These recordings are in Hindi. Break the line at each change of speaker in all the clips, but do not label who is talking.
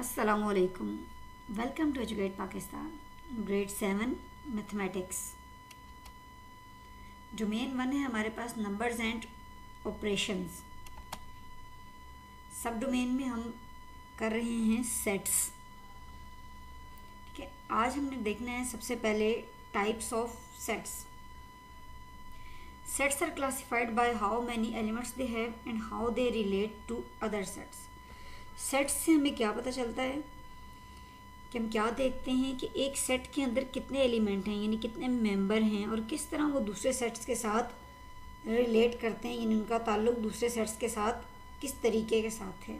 अस्सलामुअलैकुम। Welcome to educate Pakistan. Grade 7 mathematics. Domain 1 है हमारे पास नंबर्स एंड ऑपरेशंस। सब डोमेन में हम कर रहे हैं सेट्स। ठीक है, आज हमने देखना है सबसे पहले types of sets. Sets are classified by how many elements they have and how they relate to other sets. Sets से हमें क्या पता चलता है कि हम क्या देखते हैं कि एक सेट के अंदर कितने एलिमेंट हैं, यानी कितने मेंबर हैं और किस तरह वो दूसरे सेट्स के साथ रिलेट करते हैं, यानी उनका ताल्लुक दूसरे सेट्स के साथ किस तरीके के साथ है।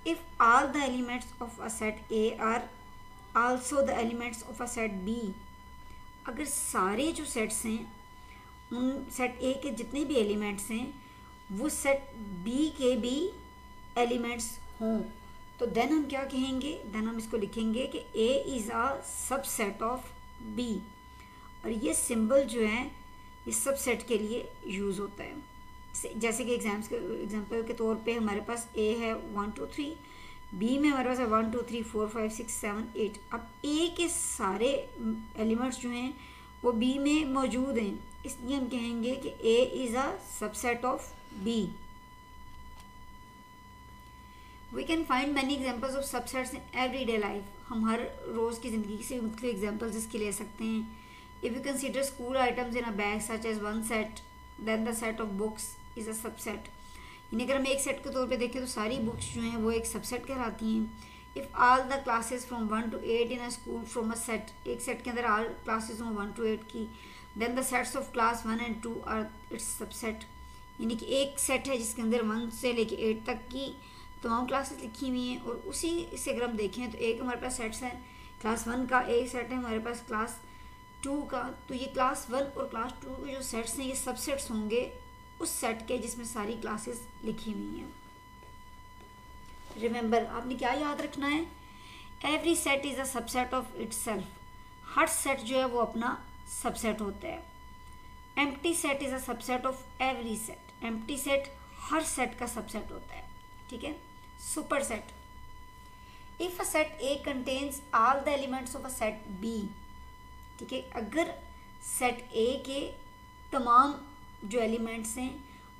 If all the elements of a set A are also the elements of a set B, अगर सारे जो सेट्स हैं उन सेट ए के जितने भी एलिमेंट्स हैं वो सेट बी के भी एलिमेंट्स हों, तो देन हम क्या कहेंगे, देन हम इसको लिखेंगे कि A is a subset of B. और ये सिंबल जो है ये सबसेट के लिए यूज़ होता है। जैसे कि एग्जाम्पल के तौर पे हमारे पास ए है 1 2 3, बी में हमारे पास है 1 2 3 4 5 6 7 8। अब ए के सारे एलिमेंट्स जो हैं वो बी में मौजूद हैं, इसलिए हम कहेंगे कि A is a subset of B. We can find many examples of subsets in everyday life. हम हर रोज़ की ज़िंदगी से मुख्तलिफ एग्जाम्पल्स इसके ले सकते हैं। If you consider school items in a bag such as one set, then the set of books is a subset. यानी अगर हम एक सेट के तौर पे देखें तो सारी बुक्स जो हैं वो एक सबसेट कहलाती हैं। If all the classes from 1 to 8 in a school from a set, एक सेट के अंदर ऑल क्लासेस हों 1 to 8 की, then the sets of class 1 and 2 are its subset. यानी कि एक सेट है जिसके अंदर 1 से लेके 8 तक की तमाम क्लासेस लिखी हुई हैं। और उसी से अगर हम देखें तो एक हमारे पास सेट्स हैं क्लास 1 का, एक सेट है हमारे पास क्लास 2 का, तो ये क्लास 1 और क्लास 2 के जो सेट्स हैं ये सबसेट्स होंगे उस सेट के जिसमें सारी क्लासेस लिखी हुई हैं। रिमेंबर, आपने क्या याद रखना है, every set is a subset of itself. हर सेट जो है वो अपना सबसेट होता है। Empty set is a subset of every set. Empty set हर सेट का सबसेट होता है। ठीक है। Superset, if a set A contains all the elements of a set B. ठीक है, अगर सेट ए के तमाम जो एलिमेंट्स हैं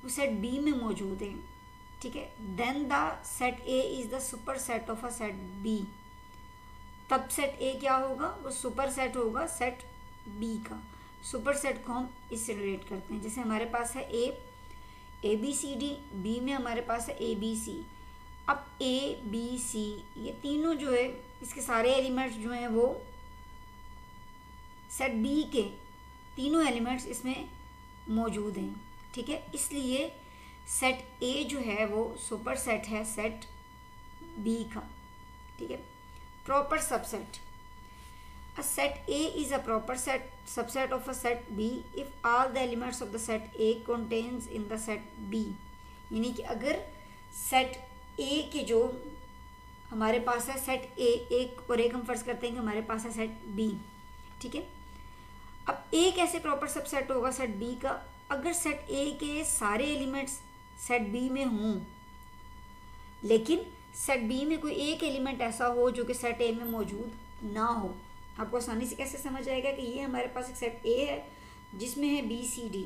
वो सेट बी में मौजूद हैं, ठीक है, then the set A is the super set of a set B. तब सेट ए क्या होगा, वो सुपर सेट होगा सेट बी का। सुपर सेट को हम इससे रिलेट करते हैं। जैसे हमारे पास है A B C D, B में हमारे पास है ए बी सी। अब ए बी सी ये तीनों जो है इसके सारे एलिमेंट्स जो हैं वो सेट बी के तीनों एलिमेंट्स इसमें मौजूद हैं। ठीक है, इसलिए सेट ए जो है वो सुपर सेट है सेट बी का। ठीक है, proper subset, a set A is a proper subset of a set B if all the elements of the set A contains in the set B। यानी कि अगर सेट A के जो हमारे पास है सेट A, एक और एक हम फर्ज करते हैं कि हमारे पास है सेट B। ठीक है, अब A कैसे प्रॉपर सबसेट होगा सेट B का, अगर सेट A के सारे एलिमेंट्स सेट B में हों लेकिन सेट B में कोई एक एलिमेंट ऐसा हो जो कि सेट A में मौजूद ना हो। आपको आसानी से कैसे समझ आएगा कि ये हमारे पास एक सेट ए है जिसमें है बी सी डी।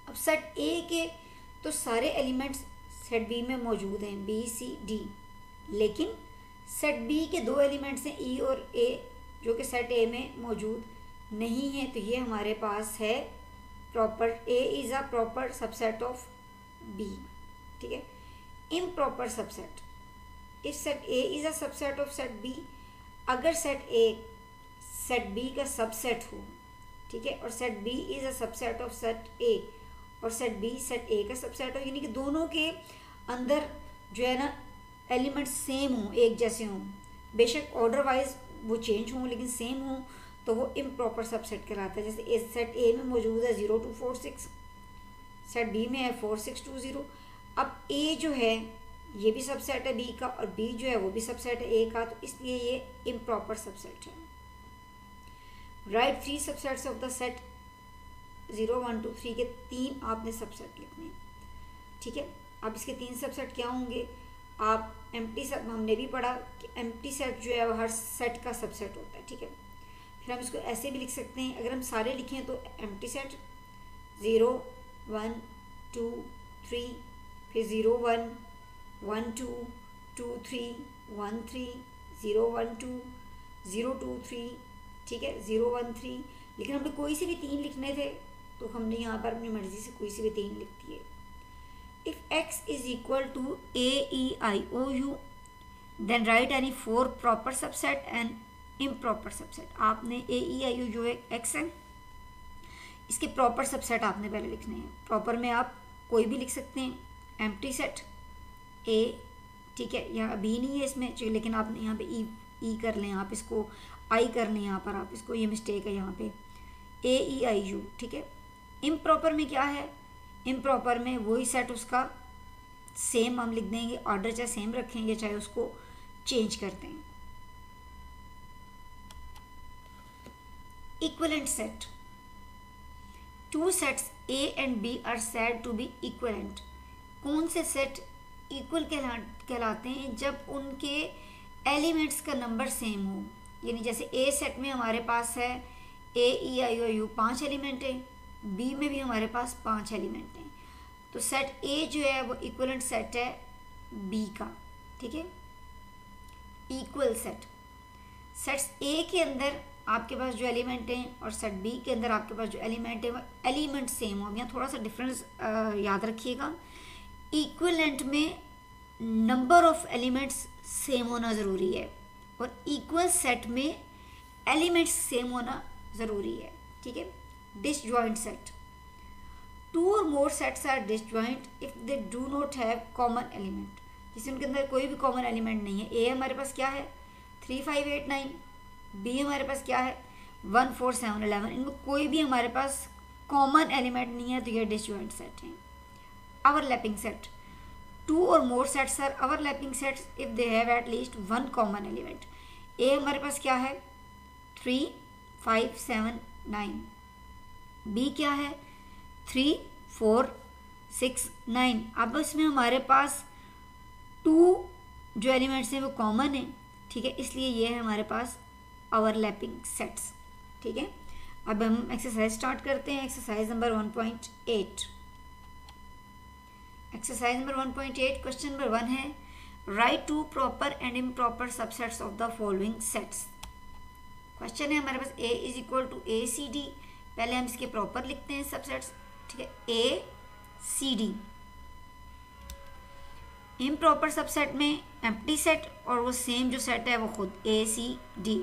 अब सेट ए के तो सारे एलिमेंट्स सेट बी में मौजूद हैं बी सी डी, लेकिन सेट बी के दो एलिमेंट्स हैं ई और ए जो कि सेट ए में मौजूद नहीं है। तो ये हमारे पास है proper, A is a proper subset of B. ठीक है, improper subset, if set A is a subset of set B, अगर सेट ए सेट बी का सबसेट हो, ठीक है, और set B is a subset of set A और सेट बी सेट ए का सबसेट हो, यानी कि दोनों के अंदर जो है ना एलिमेंट सेम हों, एक जैसे हों, बेशक ऑर्डर वाइज वो चेंज हों लेकिन सेम हों, तो वो इम्प्रॉपर सबसेट कहलाता है। जैसे सेट ए में मौजूद है 0 2 4 6, सेट बी में है 4 6 2 0। अब ए जो है ये भी सबसेट है बी का और बी जो है वो भी सबसेट है ए का, तो इसलिए ये इम्प्रॉपर सबसेट है। Right 3 subsets of the set 0 1 2 3 के 3 आपने सबसेट लिखने हैं। ठीक है, अब इसके 3 सबसेट क्या होंगे, आप एम्प्टी सेट, हमने भी पढ़ा कि एम्प्टी सेट जो है वो हर सेट का सबसेट होता है, ठीक है। फिर हम इसको ऐसे भी लिख सकते हैं, अगर हम सारे लिखें तो एम्प्टी सेट 0 1 2 3, फिर 0 1 1 2 2 3 1 3 0 1 2 0 2 3, ठीक है, 0 1 3। लेकिन हमने कोई से भी 3 लिखने थे तो हमने यहाँ पर अपनी मर्जी से कोई से भी 3 लिख दिए। If x is equal to a e i o u then write any 4 proper subset and improper subset. आपने a e i o जो एक x है, इसके प्रॉपर सबसेट आपने पहले लिखने हैं। प्रॉपर में आप कोई भी लिख सकते हैं, एम्प्टी सेट a, ठीक है, यहाँ बी नहीं है इसमें, लेकिन आपने यहाँ पे ई कर लें, आप इसको आई कर लें, यहाँ पर आप इसको, ये मिस्टेक है यहाँ पे, ए ई आई यू, ठीक है। इम्प्रॉपर में क्या है, इम्प्रॉपर में वही सेट उसका सेम हम लिख देंगे, ऑर्डर चाहे सेम रखेंगे चाहे उसको चेंज करते हैं। Equivalent set, two sets A and B are said to be equivalent. कौन से सेट इक्वल कहलाते हैं? जब उनके एलिमेंट्स का नंबर सेम हो। यानी जैसे ए सेट में हमारे पास है ए ई आई ओ यू 5 एलिमेंट है, बी में भी हमारे पास 5 एलिमेंट हैं, तो सेट ए जो है वो इक्विवेलेंट सेट है बी का, ठीक है। इक्वल सेट, सेट्स ए के अंदर आपके पास जो एलिमेंट हैं और सेट बी के अंदर आपके पास जो एलिमेंट है वो एलिमेंट सेम हो। यहाँ थोड़ा सा डिफरेंस याद रखिएगा, इक्विवेलेंट में नंबर ऑफ एलिमेंट्स सेम होना ज़रूरी है और इक्वल सेट में एलिमेंट्स सेम होना ज़रूरी है, ठीक है। Disjoint set, two or more sets are disjoint if they do not have common element. जैसे उनके अंदर कोई भी कॉमन एलिमेंट नहीं है। ए हमारे पास क्या है 3 5 8 9, बी हमारे पास क्या है 1 4 7 11, इनमें कोई भी हमारे पास कॉमन एलिमेंट नहीं है, तो ये डिसजॉइंट सेट हैं। Overlapping set, two or more sets are overlapping sets if they have at least 1 common element. A हमारे पास क्या है 3 5 7 9, बी क्या है 3 4 6 9। अब इसमें हमारे पास 2 जो एलिमेंट्स हैं वो कॉमन है, ठीक है, इसलिए ये है हमारे पास ओवरलैपिंग सेट्स, ठीक है। अब हम एक्सरसाइज स्टार्ट करते हैं। Exercise number 1.8। Exercise number 1.8 question number 1 है write to proper and improper subsets of the following sets. Question है हमारे पास A is equal to A C D. पहले हम इसके प्रॉपर लिखते हैं सबसेट्स, ठीक है, A C D. Improper subset में एम्प्टी सेट और वो सेम जो सेट है वो खुद ए सी डी।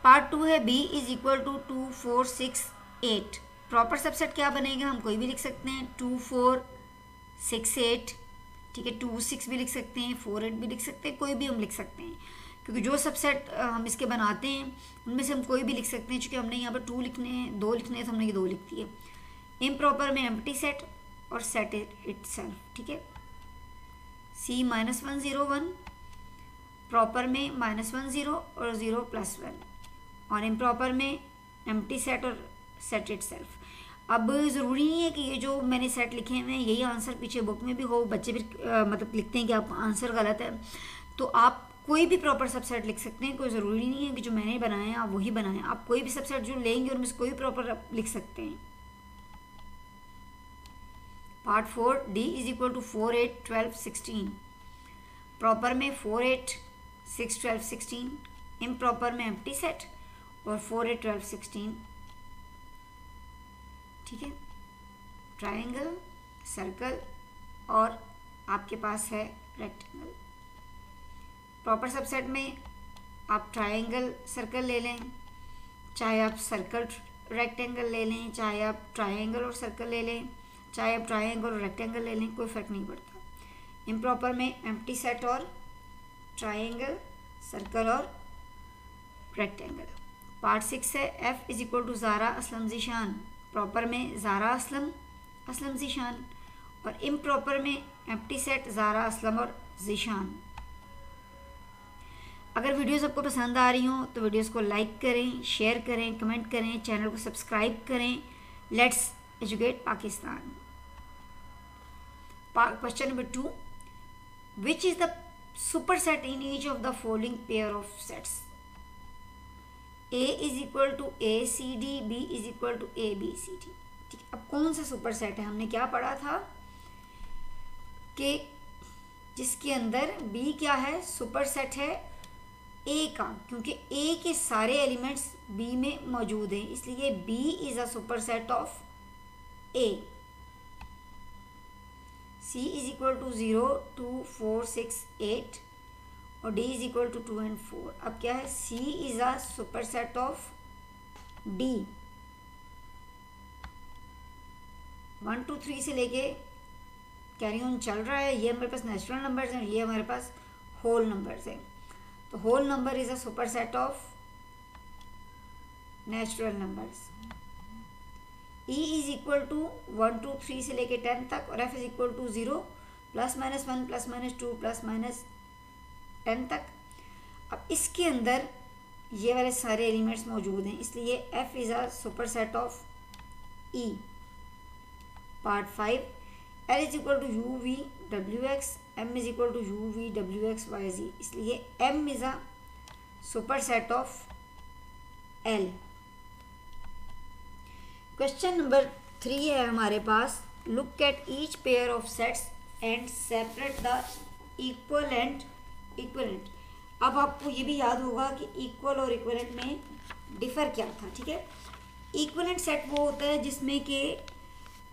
पार्ट 2 है B is equal to 2 4 6 8। Proper subset क्या बनेगा, हम कोई भी लिख सकते हैं 2 4 6 8, ठीक है, 2 6 भी लिख सकते हैं, 4 8 भी लिख सकते हैं, कोई भी हम लिख सकते हैं, क्योंकि जो सबसेट हम इसके बनाते हैं उनमें से हम कोई भी लिख सकते हैं। चूँकि हमने यहाँ पर 2 लिखने हैं 2 लिखने हैं तो हमने ये 2 लिख दिए। इम्प्रॉपर में एम्प्टी सेट और सेट इटसेल्फ, ठीक है, C -1 0 1, प्रॉपर में -1 0 और 0 +1, और इम्प्रॉपर में एम्प्टी सेट और सेट इटसेल्फ। अब ज़रूरी नहीं है कि ये जो मैंने सेट लिखे हुए हैं यही आंसर पीछे बुक में भी हो। बच्चे फिर मतलब लिखते हैं कि आपका आंसर गलत है, तो आप कोई भी प्रॉपर सबसेट लिख सकते हैं। कोई ज़रूरी नहीं है कि जो मैंने बनाए हैं आप वही बनाएं। आप कोई भी सबसेट जो लेंगे उनमें से कोई प्रॉपर लिख सकते हैं। Part 4 D is equal to 4 8 12 16। Proper में 4 8 6 12 16, इम्प्रॉपर में एम्प्टी सेट और 4 8 12 16, ठीक है। ट्रायंगल, सर्कल और आपके पास है रेक्टेंगल। प्रॉपर सबसेट में आप ट्रायंगल सर्कल ले लें, चाहे आप सर्कल रेक्टेंगल ले लें, चाहे आप ट्रायंगल और सर्कल ले लें, चाहे आप ट्रायंगल और रेक्टेंगल ले लें, कोई फ़र्क नहीं पड़ता। इम्प्रॉपर में एम्प्टी सेट और ट्रायंगल, सर्कल और रेक्टेंगल। पार्ट 6 है F is equal to Zara Aslam Zeeshan. Proper में ज़ारा असलम, असलम ज़ीशान, और इम्प्रॉपर में एम्प्टी सेट ज़ारा असलम और ज़ीशान। अगर वीडियोस आपको पसंद आ रही हों तो वीडियोस को लाइक करें, शेयर करें, कमेंट करें, चैनल को सब्सक्राइब करें। Let's educate Pakistan. Question number 2, which is the superset in each of the following pair of sets. A is equal to A C D, B is equal to A B C D. ठीक है, अब कौन सा सुपर सेट है? हमने क्या पढ़ा था कि जिसके अंदर बी क्या है, सुपर सेट है ए का, क्योंकि ए के सारे एलिमेंट्स बी में मौजूद हैं, इसलिए B is a super set of A. C is equal to 0 2 4 6 8 और D is equal to 2 and 4। अब क्या है, C is a super set of D. 1 2 3 से लेके कैरी ऑन चल रहा है। ये हमारे पास नेचुरल नंबर्स हैं, ये हमारे पास होल नंबर्स हैं। तो whole number is a super set of natural numbers. E is equal to 1 2 3 से लेके 10 तक और एफ इज इक्वल टू 0 +-1 +-2 +-10 तक। अब इसके अंदर ये वाले सारे एलिमेंट्स मौजूद हैं, इसलिए F is a super set of E. Part 5, L is equal to U V W X, M is equal to U V W X Y Z, इसलिए M is a super set of L. Question number 3 है हमारे पास, look at each pair of sets and separate the equivalent. अब आपको ये भी याद होगा कि इक्वल और इक्वलेंट में डिफर क्या था। ठीक है, इक्वलेंट सेट वो होता है जिसमें कि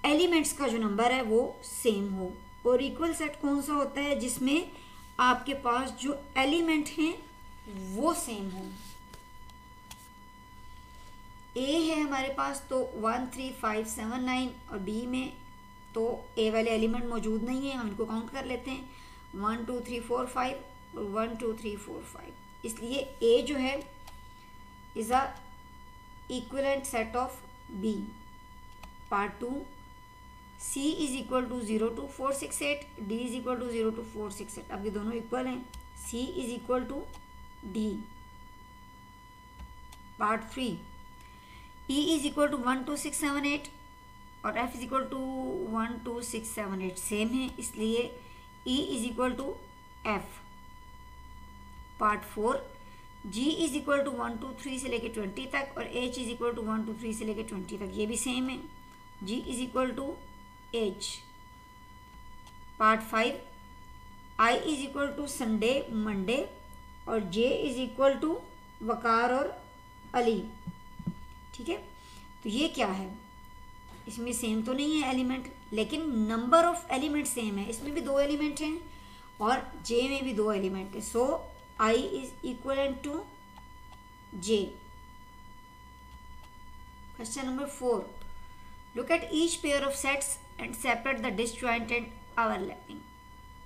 एलिमेंट्स का जो नंबर है वो सेम हो, और इक्वल सेट कौन सा होता है जिसमें आपके पास जो एलिमेंट हैं वो सेम हो। ए है हमारे पास तो 1 3 5 7 9 और बी में तो ए वाले एलिमेंट मौजूद नहीं है, हम इनको काउंट कर लेते हैं 1 2 3 4 5 और 1 2 3 4 5, इसलिए ए जो है is a equivalent set of B. Part 2, C is equal to 0 2 4 6 8, D is equal to 0 2 4 6 8। अब ये दोनों इक्वल हैं, C is equal to D. Part 3, E is equal to 1 2 6 7 8 और F is equal to 1 2 6 7 8 same है, इसलिए E is equal to F. Part 4, G is equal to 1 2 3 से लेके 20 तक और एच इज इक्वल टू 1 2 3 से लेके 20 तक, ये भी सेम है, G is equal to H. Part 5, I is equal to Sunday Monday और J is equal to Waqar और अली। ठीक है, तो ये क्या है, इसमें सेम तो नहीं है एलिमेंट, लेकिन नंबर ऑफ एलिमेंट सेम है। इसमें भी 2 एलिमेंट हैं और जे में भी 2 एलिमेंट है, so I is equivalent to J. Question number 4, look at each pair of sets and separate the disjoint and overlapping.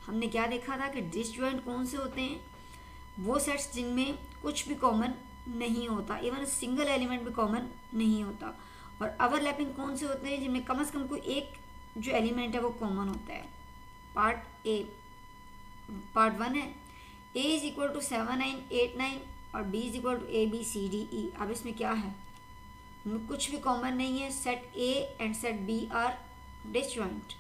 हमने क्या देखा था कि डिसजॉइंट कौन से होते हैं, वो सेट्स जिनमें कुछ भी कॉमन नहीं होता, इवन सिंगल एलिमेंट भी कॉमन नहीं होता, और ओवरलैपिंग कौन से होते हैं जिनमें कम से कम कोई एक जो एलिमेंट है वो कॉमन होता है। पार्ट 1 है, ए इज इक्वल टू 7 9 8 9 और B is equal to A B C D E. अब इसमें क्या है, कुछ भी कॉमन नहीं है, set A and set B are disjoint.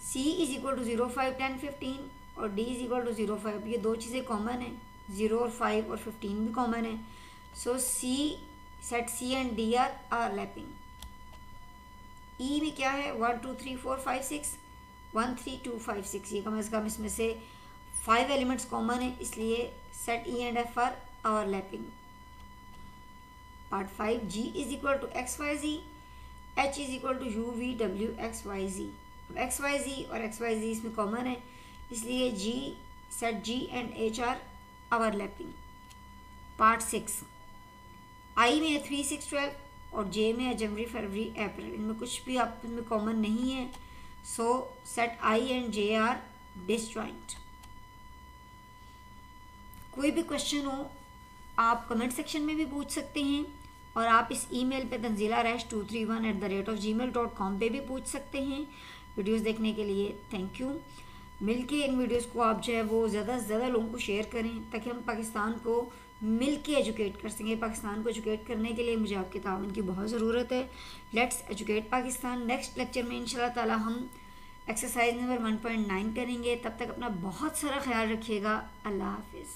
C is equal to 0 5 10 15 और डी इज इक्वल टू 0 5, ये 2 चीज़ें कॉमन है, 0 और 5 और 15 भी कॉमन है, so C set C and D are overlapping. E में क्या है, 1 2 3 4 5 6 1 3 2 5 6, ये कम से कम इसमें से 5 एलिमेंट्स कॉमन है, इसलिए set E and F are overlapping. Part 5, G is equal to X Y Z, H is equal to U V W X Y Z. अब एक्स वाई जी और एक्स वाई जी इसमें कॉमन है, इसलिए G set G and H are overlapping. Part 6, I में है 3 6 12 और जे में है जनवरी फरवरी अप्रैल, इनमें कुछ भी आपस में कॉमन नहीं है, सो set I and J are disjoint. कोई भी क्वेश्चन हो आप कमेंट सेक्शन में भी पूछ सकते हैं और आप इस ईमेल पे tanzila-231@gmail.com पे भी पूछ सकते हैं। वीडियोस देखने के लिए थैंक यू। मिलके इन वीडियोस को आप जो है वो ज़्यादा से ज़्यादा लोगों को शेयर करें ताकि हम पाकिस्तान को मिल के एजुकेट कर सकें। पाकिस्तान को एजुकेट करने के लिए मुझे आपके ताउन की बहुत ज़रूरत है। Let's educate Pakistan. Next lecture में इंशाल्लाह ताला हम एक्सरसाइज नंबर 1.9 करेंगे। तब तक अपना बहुत सारा ख्याल रखिएगा। अल्लाह हाफिज़।